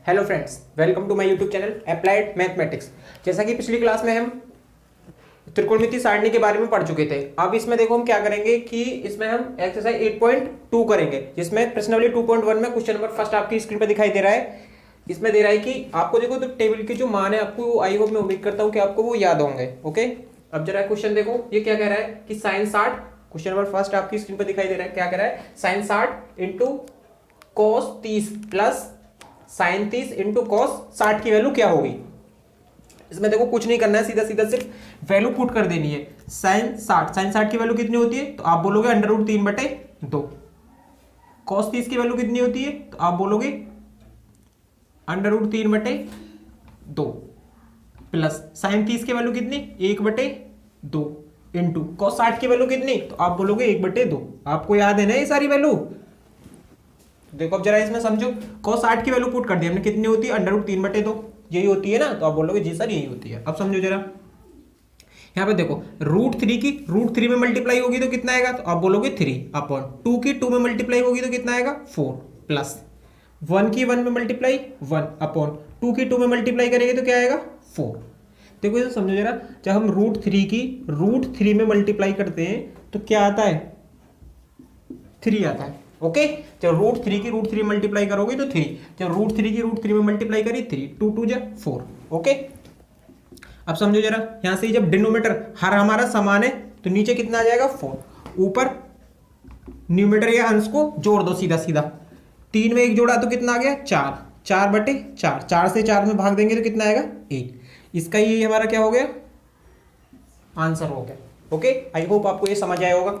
Hello friends, welcome to my YouTube channel applied mathematics. जैसा कि पिछली क्लास में हम त्रिकोणमिति सारणी के बारे में पढ़ चुके थे। अब इसमें देखो हम क्या करेंगे कि इसमें हम एक्सरसाइज 8.2 करेंगे, जिसमें प्रश्नावली 2.1 में क्वेश्चन नंबर फर्स्ट आपकी स्क्रीन पर दिखाई दे रहा है। इसमें दे रहा है कि आपको देखो तो टेबल की जो मान है आपको आई होप मैं उम्मीद करता हूँ कि आपको वो याद होंगे। ओके, अब जरा क्वेश्चन देखो, ये क्या कह रहा है कि साइन 60, क्वेश्चन नंबर फर्स्ट आपकी स्क्रीन पर दिखाई दे रहा है। क्या कह रहा है, sine 60 into cos 30 plus sine 30 into cos 60 की वैल्यू क्या होगी। इसमें देखो कुछ नहीं करना है, सीधा सीधा सिर्फ वैल्यू पुट कर देनी है। साइन 60 की वैल्यू कितनी होती है, तो आप बोलोगे अंडर रूट 3/2। कॉस 30 की वैल्यू कितनी होती है, तो आप बोलोगे अंडर रूट 3/2 प्लस साइन 30 की वैल्यू कितनी 1/2 इंटू कॉस 60 की वैल्यू कितनी, तो आप बोलोगे 1/2। आपको याद है ना ये सारी वैल्यू। देखो अब जरा इसमें समझो, cos 60 की वैल्यू पुट कर दी हमने, कितनी होती है अंडर रूट 3/2, यही होती है ना। तो आप बोलोगे जी सर यही होती है। अब समझो जरा, यहाँ पे देखो रूट 3 की रूट 3 में मल्टीप्लाई होगी तो कितना आएगा, तो आप बोलोगे 3/2 की 2 में मल्टीप्लाई होगी तो कितना आएगा 4 प्लस 1 की 1 में मल्टीप्लाई 1/2 की 2 में मल्टीप्लाई करेंगे तो क्या आएगा 4। देखो इसे समझो जरा, जब हम रूट 3 की रूट 3 में मल्टीप्लाई करते हैं तो क्या आता है 3 आता है। ओके, जब रूट 3 की रूट 3 मल्टीप्लाई करोगे तो 3, जब रूट 3 की रूट 3 में मल्टीप्लाई करी 3, 2 2 जा 4। ओके, अब समझो जरा, यहां से जब डिनोमिनेटर हर हमारा समान है तो नीचे कितना आ जाएगा 4, ऊपर न्यूमरेटर या अंश को जोड़ दो सीधा सीधा। 3 में 1 जोड़ा तो कितना आ गया 4, 4/4, 4 से 4 में भाग देंगे तो कितना आएगा 1। इसका ये हमारा क्या हो गया, आंसर हो गया। ओके, आई होप आपको ये समझ आया होगा।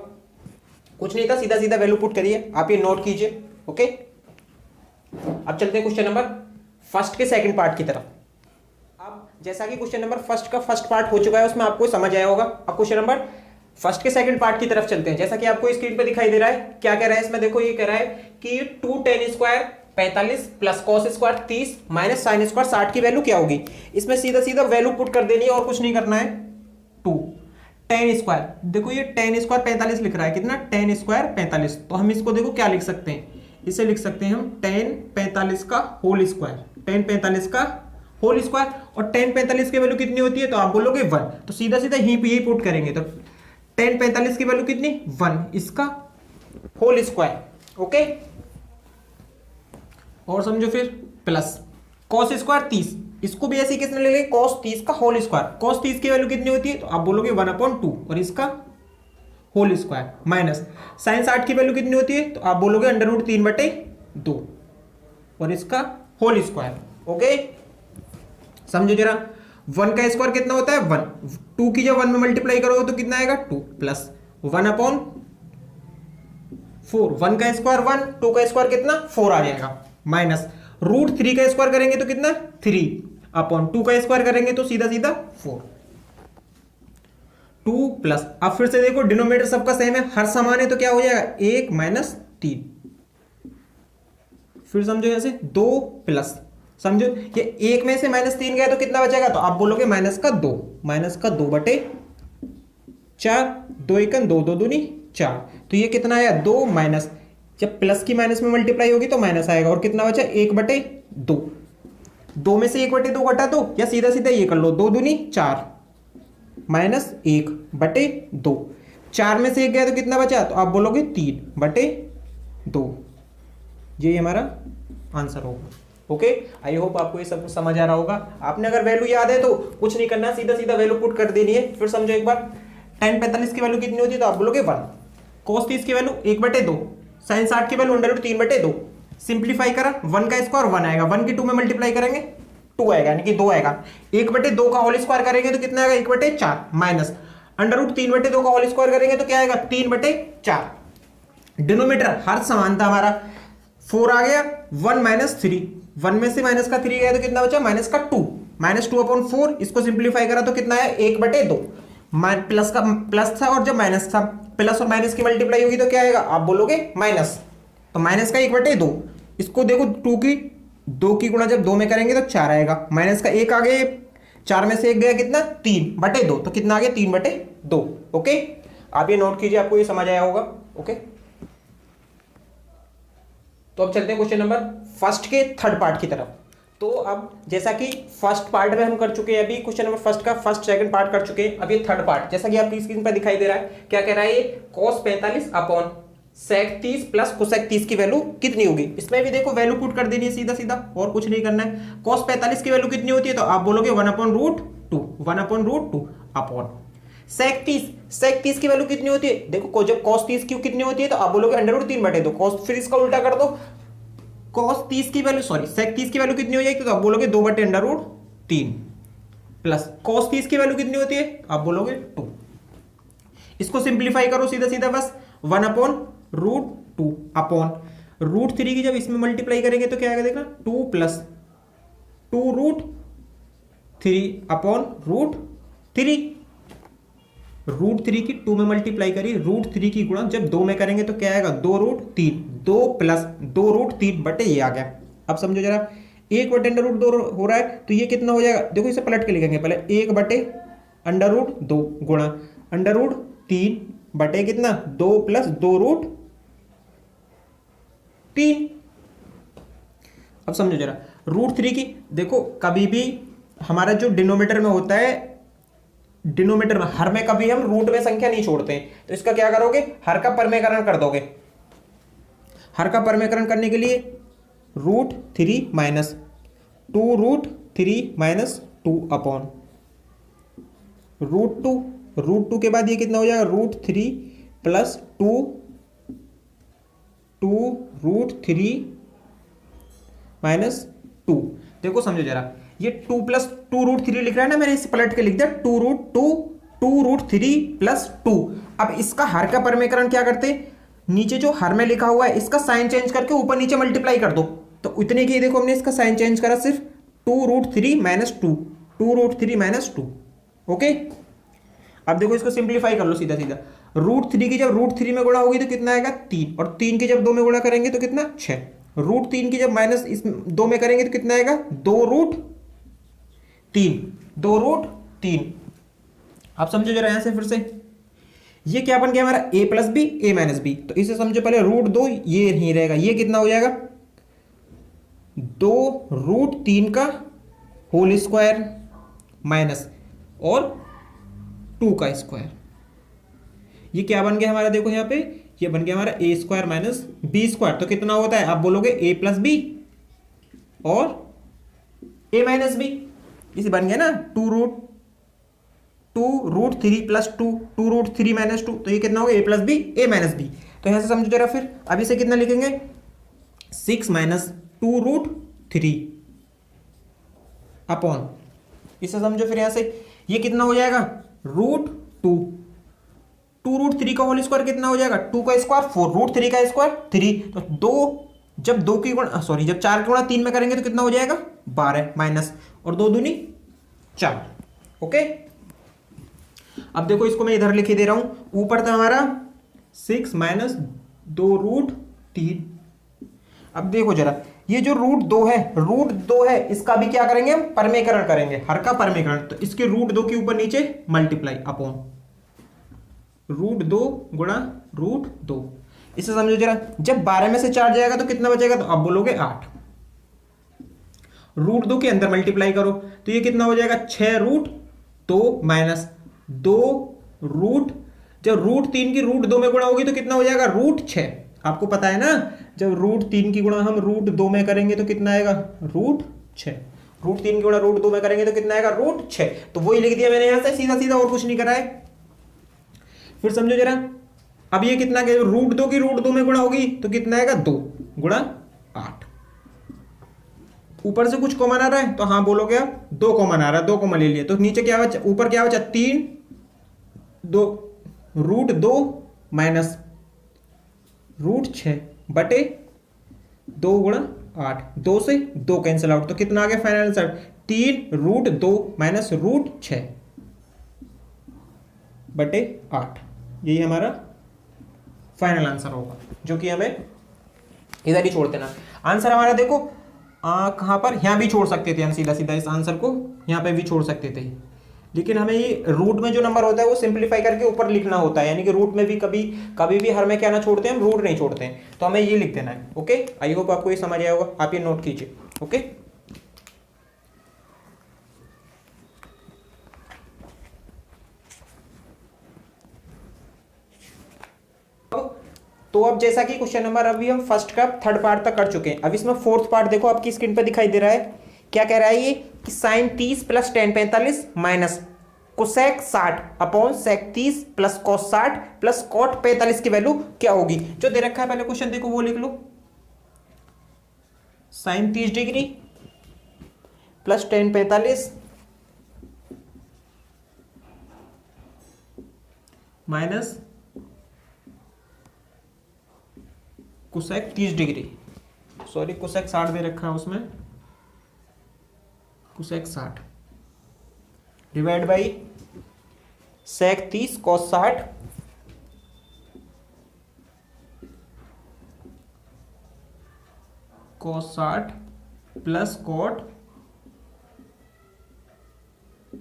कुछ नहीं था, सीधा सीधा वैल्यू पुट करिए, आप ये नोट कीजिए। ओके, अब चलते हैं क्वेश्चन नंबर फर्स्ट के सेकंड पार्ट की तरफ। अब जैसा कि क्वेश्चन नंबर फर्स्ट का फर्स्ट पार्ट हो चुका है, उसमें आपको समझ आया होगा। अब क्वेश्चन नंबर फर्स्ट के सेकंड पार्ट की तरफ चलते हैं। जैसा कि आपको स्क्रीन पे दिखाई दे रहा है, क्या कह रहा है इसमें देखो, ये कह रहा है कि 2 tan square 45 plus cos square 30 minus sine square 60 की वैल्यू क्या होगी। इसमें सीधा सीधा वैल्यू पुट कर देनी है और कुछ नहीं करना है। 2 tan स्क्वायर, देखो ये tan स्क्वायर 45 लिख रहा है, कितना tan स्क्वायर 45, तो हम इसको देखो क्या लिख सकते हैं, इसे लिख सकते हैं हम tan 45 का होल स्क्वायर, tan 45 का होल स्क्वायर। और tan 45 की वैल्यू कितनी होती है, तो आप बोलोगे 1, तो सीधा सीधा यही पुट करेंगे। तो tan 45 की वैल्यू कितनी 1, इसका होल स्क्वायर। ओके, और समझो फिर प्लस cos स्क्वायर 30, इसको भी ऐसे किसने ले लेंगे cos 30 का होल स्क्वायर। cos 30 की वैल्यू कितनी होती है, तो आप बोलोगे 1/2 और इसका होल स्क्वायर माइनस साइन 60 की वैल्यू कितनी होती है, तो आप बोलोगे अंडर रूट 3/2 और इसका होल स्क्वायर। ओके, समझो जरा, 1 का स्क्वायर कितना होता है 1, 2 की जब 1 में मल्टीप्लाई करोगे तो कितना आएगा 2 प्लस 1/4, 1 का स्क्वायर 1, 2 का स्क्वायर कितना 4 आ जाएगा, माइनस रूट 3 का स्क्वायर करेंगे तो कितना 3/2 का स्क्वायर करेंगे तो सीधा सीधा 4, 2 प्लस, अब फिर से देखो डिनोमिनेटर सबका सेम है, हर समान है, तो क्या हो जाएगा 1 माइनस 3। फिर समझो यहां से 2 प्लस, समझो ये 1 में से -3 गया तो कितना बचेगा, तो आप बोलोगे माइनस का 2/4, 2 1 2, 2 दूनी 4, तो ये कितना आया 2 माइनस, जब प्लस की माइनस में मल्टीप्लाई होगी तो माइनस आएगा, और कितना बचा 1/2, 2 में से 1/2 घटा दो, या सीधा सीधा ये कर लो 2 दूनी 4 माइनस 1/2, 4 में से 1 गया तो कितना बचा, तो आप बोलोगे 3/2, ये हमारा आंसर होगा। ओके, आई होप आपको ये सब समझ आ रहा होगा। आपने अगर वैल्यू याद है तो कुछ नहीं करना, सीधा सीधा वैल्यू पुट कर देनी है। फिर समझो एक बार, tan 45 की वैल्यू कितनी होती है, तो आप बोलोगे 1, cos 30 की वैल्यू 1/2, साइन 60 की वैल्यू अंडर रूट 3/2, सिंप्लीफाई करा 1 का स्क्वायर 1 आएगा, 1 की 2 में मल्टीप्लाई करेंगे 2 आएगा, यानी कि 2 आएगा, 1/2 का होल स्क्वायर करेंगे तो कितना आएगा 1/4, माइनस अंडर रूट 3/2 का होल स्क्वायर करेंगे तो क्या आएगा 3/4। डिनोमिनेटर हर समान था हमारा, 4 आ गया, 1 माइनस 3, 1 में से माइनस का 3 गया तो कितना बचा माइनस का 2, -2/4, इसको सिंप्लीफाई करा तो कितना आया 1/2, प्लस का प्लस था और जब माइनस था, प्लस और माइनस की मल्टीप्लाई होगी तो क्या आएगा, आप बोलोगे माइनस, तो माइनस का 1/2, इसको देखो 2 की गुणा जब 2 में करेंगे तो 4 आएगा, माइनस का 1 आ गया, 4 में से 1 गया कितना 3/2, तो कितना आ गया 3/2। ओके, आप ये नोट कीजिए, आपको ये समझ आया होगा। ओके, तो अब चलते हैं क्वेश्चन नंबर फर्स्ट के थर्ड पार्ट की तरफ। तो अब जैसा कि फर्स्ट पार्ट में हम कर चुके हैं, अभी क्वेश्चन नंबर फर्स्ट का फर्स्ट सेकंड पार्ट कर चुके हैं, अब ये थर्ड पार्ट, जैसा कि आपकी स्क्रीन पर दिखाई दे रहा है, क्या कह रहा है ये cos 45 upon sec 30 plus cosec 30 की वैल्यू कितनी होगी। इसमें भी देखो वैल्यू पुट कर देनी है सीधा सीधा, और कुछ नहीं करना है। cos 45 की वैल्यू कितनी होती है, तो आप बोलोगे 1/√2, 1/√2 अपॉन sec 30 की वैल्यू कितनी होती है, देखो जब cos 30 की कितनी होती है, तो आप बोलोगे √3/2 cos, फिर इसका उल्टा कर दो, cos 30 की वैल्यू सॉरी sec 30 की वैल्यू कितनी हो जाएगी, तो आप बोलोगे 2/√3 प्लस cos 30 की वैल्यू कितनी होती है, आप बोलोगे 2। इसको सिंप्लीफाई करो सीधा सीधा बस 1/√2 अपॉन √3 की जब इसमें मल्टीप्लाई करेंगे तो क्या आएगा देखना 2 प्लस 2√3 अपॉन √3, √3 की 2 में मल्टीप्लाई करिए, √3 की गुणा जब 2 में करेंगे तो क्या आएगा 2√3, 2 प्लस 2√3 बटे ये आ गया। अब समझो जरा 1/√2 हो रहा है तो ये कितना हो जाएगा, देखो इसे पलट के लिखेंगे पहले 1/√2 गुणा √3 बटे कितना 2 प्लस 2√3। अब समझो जरा √3 की, देखो कभी भी हमारा जो डिनोमिनेटर में होता है, डिनोमिनेटर में हर में कभी हम रूट में संख्या नहीं छोड़ते हैं, तो इसका क्या करोगे हर का परमेकरण कर दोगे। हर का परमेकरण करने के लिए √3 माइनस 2√3 माइनस 2 अपॉन √2, √2 के बाद ये कितना हो जाएगा √3 प्लस 2√3 माइनस 2। देखो समझो जरा ये 2 प्लस 2√3 लिख रहा है ना, मैंने इसे पलट के लिख दिया 2√3 प्लस 2। अब इसका हर का परमेकरण क्या करते, नीचे जो हर में लिखा हुआ है इसका साइन चेंज करके ऊपर नीचे मल्टीप्लाई कर दो, तो इतने की देखो हमने इसका साइन चेंज करा सिर्फ 2√3 माइनस 2, 2√3 माइनस 2। ओके, अब देखो इसको सिंप्लीफाई कर लो सीधा सीधा, √3 की जब √3 में गुणा होगी तो कितना आएगा 3, और 3 की जब 2 में गुणा करेंगे तो कितना 6, √3 की जब माइनस इस 2 में करेंगे तो कितना आएगा 2√3। आप समझो जरा यहां से फिर से, ये क्या बन गया हमारा a plus B a minus B, तो इसे समझो पहले √2 ये नहीं रहेगा, ये कितना हो जाएगा 2√3 का होल स्क्वायर माइनस और 2 का स्क्वायर, ये क्या बन गया हमारा, देखो यहाँ पे ये बन गया हमारा a square minus B square, तो कितना होता है आप बोलोगे a प्लस बी और a माइनस बी, इसे बन गया ना 2√3 प्लस 2√3 माइनस 2, तो ये कितना होगा a plus B a minus B. तो यहां से समझो जरा फिर, अब इसे कितना लिखेंगे 6 माइनस 2√3 अपॉन, इसे समझो फिर यहां से ये कितना हो जाएगा √2, 2√3 का होल स्क्वायर कितना हो जाएगा 2 का स्क्वायर 4, √3 का स्क्वायर 3, तो 2 जब 2 की गुणा सॉरी जब 4 की गुणा 3 में करेंगे तो कितना हो जाएगा 12 माइनस और 2 दूनी 4। ओके, अब देखो इसको मैं इधर लिखे दे रहा हूं, ऊपर था हमारा 6 माइनस 2√3। अब देखो जरा ये जो √2 है इसका भी क्या करेंगे हम परमेकरण करेंगे, हर का परमेकरण, तो इसके √2 के ऊपर नीचे मल्टीप्लाई अपॉन √2 गुणा √2। इसे समझो जरा, जब 12 में से 4 जाएगा तो कितना बचेगा, तो आप बोलोगे 8, √2 के अंदर मल्टीप्लाई करो तो ये कितना हो जाएगा 6√2 माइनस 2 जब √3 की √2 में गुणा होगी तो कितना हो जाएगा √6। आपको पता है ना जब √3 की गुणा हम √2 में करेंगे तो कितना आएगा √6, √3 की गुणा √2 में करेंगे तो कितना आएगा √6, तो वही लिख दिया मैंने यहां से सीधा सीधा, और कुछ नहीं करा है। फिर समझो जरा, अब ये कितना √2 की √2 में गुणा होगी तो कितना आएगा 2 गुणा 8, ऊपर से कुछ कॉमन आ रहा है तो हाँ बोलोगे आप 2 कॉमन आ रहा है, 2 कॉमन ले लिए तो नीचे क्या बचा, ऊपर क्या बचा 3, 2 √2 माइनस √6 बटे 2 गुणा 8, 2 से 2 कैंसिल आउट, तो कितना आ गया फाइनल आंसर 3√2 माइनस √6 बटे 8, यही हमारा फाइनल आंसर होगा, जो कि हमें इधर ही छोड़ देना। आंसर हमारा देखो कहां पर, यहां भी छोड़ सकते थे हम सीधा सीधा इस आंसर को, यहां पे भी छोड़ सकते थे, लेकिन हमें ये रूट में जो नंबर होता है वो सिंप्लीफाई करके ऊपर लिखना होता है, यानी कि रूट में भी कभी भी हर में क्या ना छोड़ते हैं हम, रूट नहीं छोड़ते हैं, तो हमें ये लिख देना है। ओके, आई होप आपको ये समझ आया होगा, आप ये नोट कीजिए। ओके। तो अब जैसा कि क्वेश्चन नंबर अभी हम फर्स्ट का थर्ड पार्ट तक कर चुके हैं, अब इसमें फोर्थ पार्ट देखो आपकी स्क्रीन पर दिखाई दे रहा है। क्या कह रहा है ये कि sine 30 plus tan 45 minus cosec 60 upon sec 30 plus cos 60 plus cot 45 की वैल्यू क्या होगी। जो दे रखा है पहले क्वेश्चन देखो वो लिख लो, sine 30 degree plus tan 45 minus cosec 30 degree, sorry cosec 60 दे रखा है उसमें, cosec 60 divide by sec 30 cos 60 cos 60 plus cot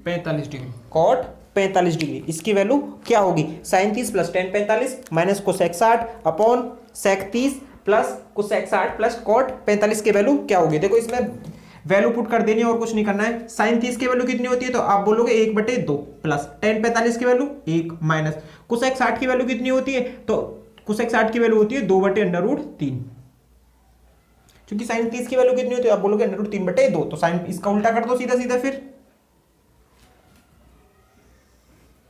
45 degree, cot 45 degree इसकी वैल्यू क्या होगी। Sine 30 plus tan 45 minus cosec 60 upon sec 30 plus cosec 60 plus cot 45 की value क्या होगी। देखो इसमें वैल्यू पुट कर देनी है और कुछ नहीं करना है। साइन 30 की वैल्यू कितनी होती है तो आप बोलोगे 1/2 प्लस टेन 45 की वैल्यू 1 माइनस कोसेक 60 की वैल्यू कितनी होती है तो कोसेक 60 की वैल्यू होती है 2/√3। क्योंकि साइन 30 की वैल्यू कितनी होती है आप बोलोगे √3/2, तो साइन इसका उल्टा कर दो सीधा सीधा फिर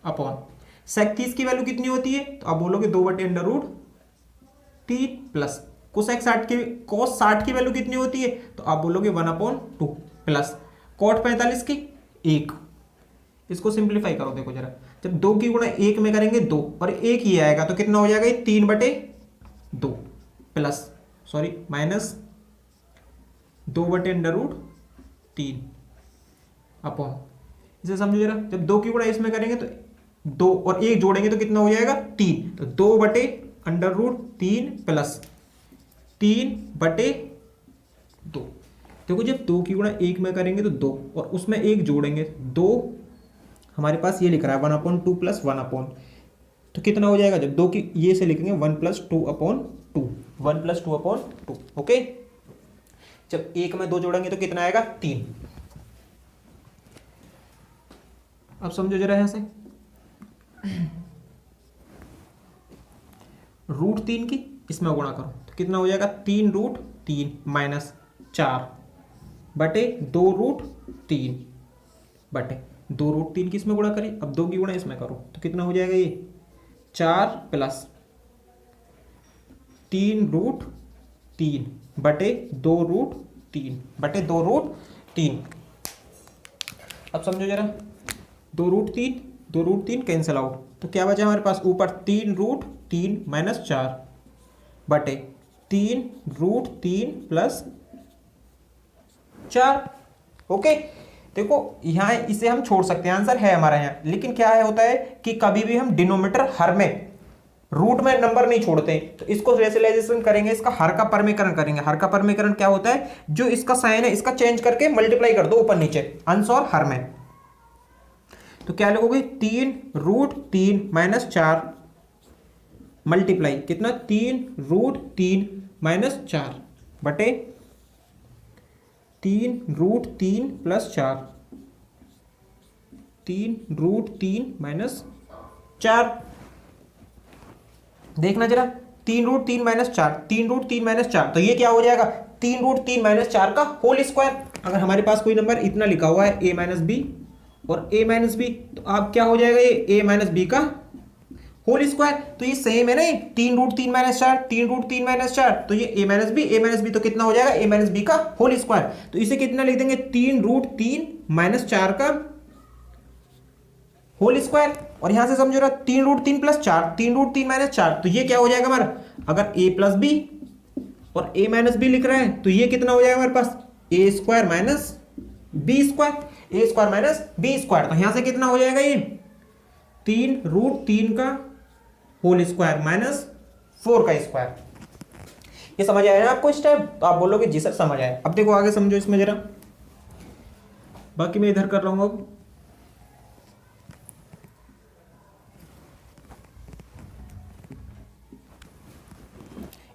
अपॉन सेक 30 की वैल्यू कितनी होती है तो आप बोलोगे 2/√3 प्लस कोसेक 60 की कॉस 60 की वैल्यू कितनी होती है तो आप बोलोगे 1/2 प्लस कॉट 45 की 1। इसको सिंप्लीफाई करो, देखो जरा, जब 2 की गुणा 1 में करेंगे 2 और 1 ही आएगा तो कितना हो जाएगा ये 3/2 प्लस सॉरी माइनस 2/√3 अपॉन, इसे समझो जरा, जब 2 की गुणा इसमें करेंगे तो 2 और 1 जोड़ेंगे तो कितना हो जाएगा 3, तो 2/√3 प्लस 3/2। देखो जब 2 की गुणा 1 में करेंगे तो 2 और उसमें 1 जोड़ेंगे 2, हमारे पास ये लिख रहा है 1/2 प्लस 1/, तो कितना हो जाएगा जब 2 की ये से लिखेंगे 1 + 2/2, 1 + 2/2। ओके, जब 1 में 2 जोड़ेंगे तो कितना आएगा 3। अब समझो जरा यहां से √3 की इसमें गुणा करो तो कितना हो जाएगा 3√3 माइनस 4/2√3 2√3 की इसमें गुणा करें, अब 2 की गुणा इसमें करो तो कितना हो जाएगा ये 4 प्लस 3√3/2√3 अब समझो जरा 2√3 कैंसिल आउट तो क्या बचा हमारे पास ऊपर 3√3 माइनस 4/3√3 प्लस 4। ओके, देखो यहाँ इसे हम छोड़ सकते हैं, आंसर है हमारा यहाँ, लेकिन क्या है होता है कि कभी भी हम डिनोमिनेटर हर में रूट में नंबर नहीं छोड़ते हैं, तो इसको रेशनलाइजेशन करेंगे, इसका हर का परमीकरण करेंगे। हर का परमीकरण क्या होता है, जो इसका साइन है इसका चेंज करके मल्टीप्लाई कर दो ऊपर नीचे अंश और हर में, तो क्या लिखोगे 3√3 माइनस 4 मल्टीप्लाई कितना 3√3 माइनस 4 बटे 3√3 प्लस 4, 3√3 माइनस 4। देखना जरा 3√3 माइनस 4, 3√3 माइनस 4, तो ये क्या हो जाएगा 3√3 माइनस 4 का होल स्क्वायर। अगर हमारे पास कोई नंबर इतना लिखा हुआ है a माइनस बी और a माइनस बी, तो आप क्या हो जाएगा ये a माइनस बी का होल स्क्वायर। तो ये सेम है ना, 3√3 माइनस 4, 3√3 माइनस 4, तो ये a माइनस बी तो कितना हो जाएगा a माइनस बी का होल स्क्वायर। तो इसे कितना लिख देंगे 3√3 माइनस 4 का होल स्क्वायर। और यहां से समझो रहा 3√3 प्लस 4, 3√3 माइनस 4, तो ये क्या हो जाएगा हमारा, अगर a प्लस बी और a माइनस बी लिख रहे हैं तो ये कितना हो जाएगा हमारे पास a square minus B square, a square minus B square. तो यहां से कितना हो जाएगा ये 3√3 का होल स्क्वायर माइनस 4 का स्क्वायर। ये समझ आया ना आपको इस टाइप, तो आप बोलोगे जी सर समझ आया। अब देखो आगे समझो इसमें जरा, बाकी मैं इधर कर रहा हूं। अब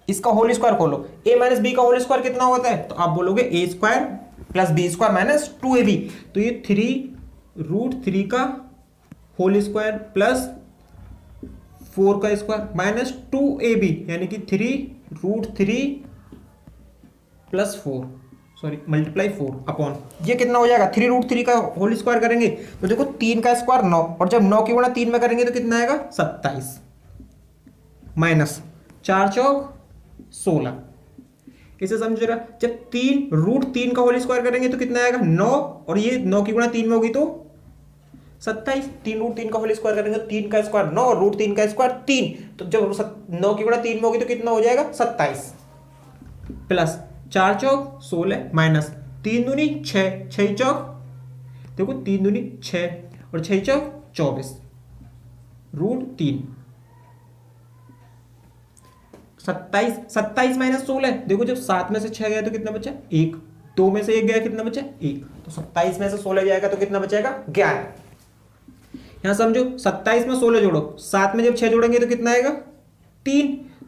इसका होल स्क्वायर खोलो, a माइनस बी का होल स्क्वायर कितना होता है, तो आप बोलोगे a square plus B square minus 2ab, तो ये 3√3 का होल स्क्वायर प्लस 4 का स्क्वायर माइनस 2ab यानी कि 3√3 प्लस 4 सॉरी मल्टीप्लाई 4 अपॉन ये कितना हो जाएगा 3√3 का होल स्क्वायर करेंगे तो देखो 3 का स्क्वायर 9 और जब 9 की गुणा 3 में करेंगे तो कितना आएगा 27 माइनस 4 चौक 16। इसे समझ रहा जब 3√3 का होल स्क्वायर करेंगे तो कितना आएगा 9 और ये 9 की गुणा 3 में होगी तो 27। 3√3 का होल स्क्वायर करेंगे तो 3 का स्क्वायर 9 और √3 का स्क्वायर 3 तो जब 9 की गुणा 3 में होगी तो कितना हो जाएगा 27 प्लस 4 चौक 16 माइनस 3 दूनी 6 6 चौक देखो 3 दूनी 6 और 6 चौक 24 √3 27 माइनस 16 देखो जब 7 में से 6 गया तो कितना बचा 1 2 में से 1 गया कितना बचा 1 तो 27 में से 16 जाएगा तो कितना बचेगा 11। यहां समझो 27 में 16 जोड़ो 7 में जब 6 जोड़ेंगे तो कितना आएगा 3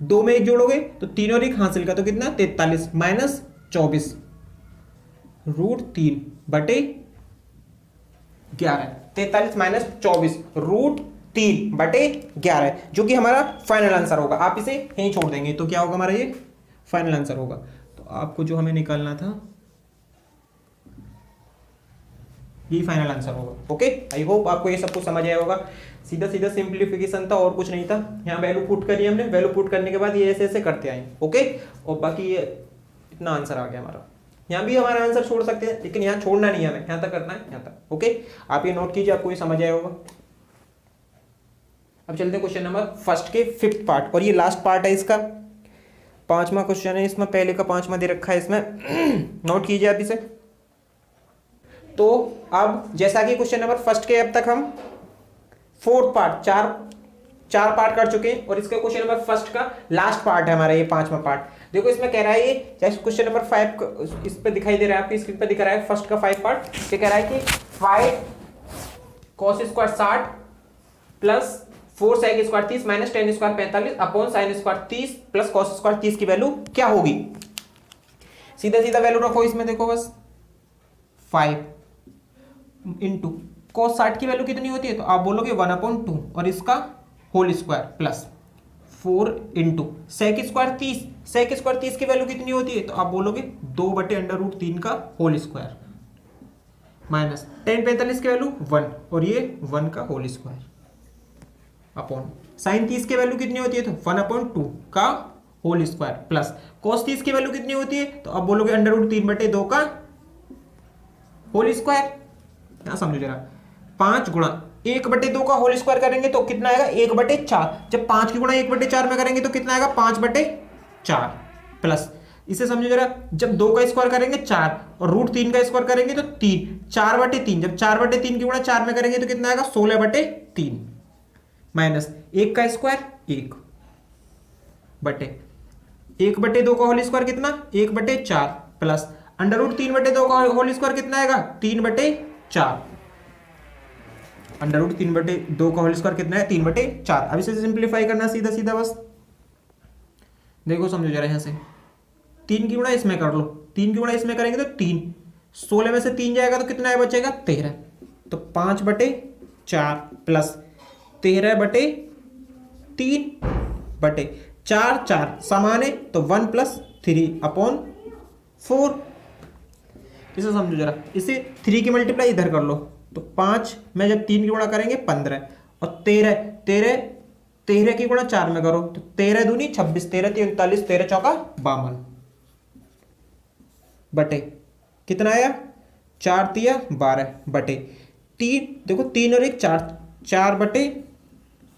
2 में 1 जोड़ोगे तो 3 और 1 हासिल का तो कितना 43 माइनस 24 √3 बटे 11 43 माइनस 24 √3 बटे 11 जो कि हमारा फाइनल आंसर होगा। आप इसे यहीं छोड़ देंगे तो क्या होगा हमारा ये फाइनल आंसर होगा। तो आपको जो हमें निकालना था ये फाइनल आंसर होगा। ओके आई होप आपको ये सब कुछ समझ आया होगा। सीधा सीधा सिंप्लीफिकेशन था और कुछ नहीं था। यहाँ वैल्यू पुट करी हमने, वैल्यू पुट करने के बाद ये ऐसे ऐसे करते आए। ओके और बाकी ये इतना आंसर आ गया हमारा। यहाँ भी हमारा आंसर छोड़ सकते हैं लेकिन यहाँ छोड़ना नहीं है हमें, यहाँ तक करना है यहाँ तक। ओके आप ये नोट कीजिए, आपको ये समझ आया होगा। अब चलते हैं क्वेश्चन नंबर फर्स्ट के 5th पार्ट और ये लास्ट पार्ट है इसका। 5वां क्वेश्चन है इसमें, पहले का 5वां दे रखा है इसमें। नोट कीजिए आप इसे। तो अब जैसा कि क्वेश्चन नंबर फर्स्ट के अब तक हम 4th पार्ट चार पार्ट कर चुके हैं और इसका क्वेश्चन नंबर फर्स्ट का लास्ट पार्ट है हमारा ये 5वां पार्ट। देखो इसमें कह रहा है ये जैसे क्वेश्चन नंबर 5 इस पे दिखाई दे रहा है, आपकी स्क्रीन पे दिख रहा है फर्स्ट का 5 पार्ट। ये कह रहा है कि 5 cos square 60 plus 4 sec square 30 minus tan square 45 upon sin square 30 plus cos square 30 की वैल्यू क्या होगी। सीधा सीधा वैल्यू रखो इसमें, देखो बस 5 इंटू cos 60 की वैल्यू कितनी होती है तो आप बोलोगे 1/2 और इसका whole square plus 4 into sec square 30 की वैल्यू कितनी होती है तो आप बोलोगे 2/√3 का होल स्क्वायर माइनस tan 45 की वैल्यू 1 और ये 1 का होल स्क्वायर अपॉन sin 30 की वैल्यू कितनी होती है तो 1/2 का होल स्क्वायर प्लस cos 30 की वैल्यू कितनी होती है तो आप बोलोगे √3/2 का होल स्क्वायर। यहां समझो जरा 5 गुणा 1/2 का होल स्क्वायर करेंगे तो कितना आएगा 1/4। जब 5 की गुणा 1/4 में करेंगे तो कितना आएगा 5/4 प्लस इसे समझो जरा जब 2 का स्क्वायर करेंगे 4 और √3 का स्क्वायर करेंगे तो 3 4/3। जब 4/3 की गुणा 4 में करेंगे तो कितना आएगा 16/3 माइनस 1 का स्क्वायर 1 बटे 1/2 का होल स्क्वायर कितना 1/4 प्लस √3/2 का होल स्क्वायर कितना आएगा 3/4 √3/2 का होल स्क्वायर कितना है 3/4। अब इसे सिंप्लीफाई करना सीधा सीधा बस देखो समझो जरा यहां से 3 की गुणा इसमें कर लो, 3 की गुणा इसमें करेंगे तो 3 16 में से 3 जाएगा तो कितना बचेगा 13 तो 5/4 प्लस 13/3 बटे 4 4 समान है तो 1 + 3/4। इसे समझो जरा, इसे 3 की मल्टीप्लाई इधर कर लो तो 5 में जब 3 की गुणा करेंगे 15 और 13 की गुणा 4 में करो तो 13 दूनी 26 13 3 39 13 चौका 52 बटे कितना आया 4 तिया 12 बटे 3 देखो 3 और 1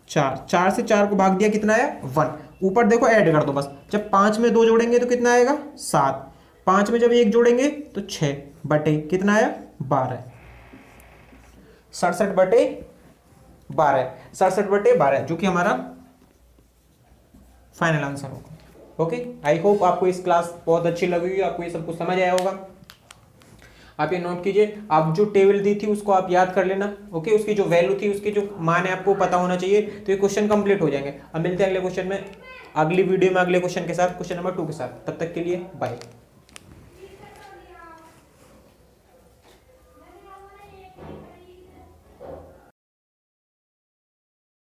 4 4 से 4 को भाग दिया कितना आया 1। ऊपर देखो ऐड कर दो बस, जब 5 में 2 जोड़ेंगे तो कितना आएगा 7, 5 में जब 1 जोड़ेंगे तो 6 बटे कितना आया 12 67/12 जो कि हमारा फाइनल आंसर होगा। ओके आई होप आपको इस क्लास बहुत अच्छी लगी होगी, आपको ये सब कुछ समझ आया होगा। आप ये नोट कीजिए, आप जो टेबल दी थी उसको आप याद कर लेना। ओके उसकी जो वैल्यू थी उसकी जो मान है आपको पता होना चाहिए, तो ये क्वेश्चन कंप्लीट हो जाएंगे। अब मिलते हैं अगले क्वेश्चन में, अगली वीडियो में अगले क्वेश्चन के साथ, क्वेश्चन नंबर 2 के साथ। तब तक के लिए बाय।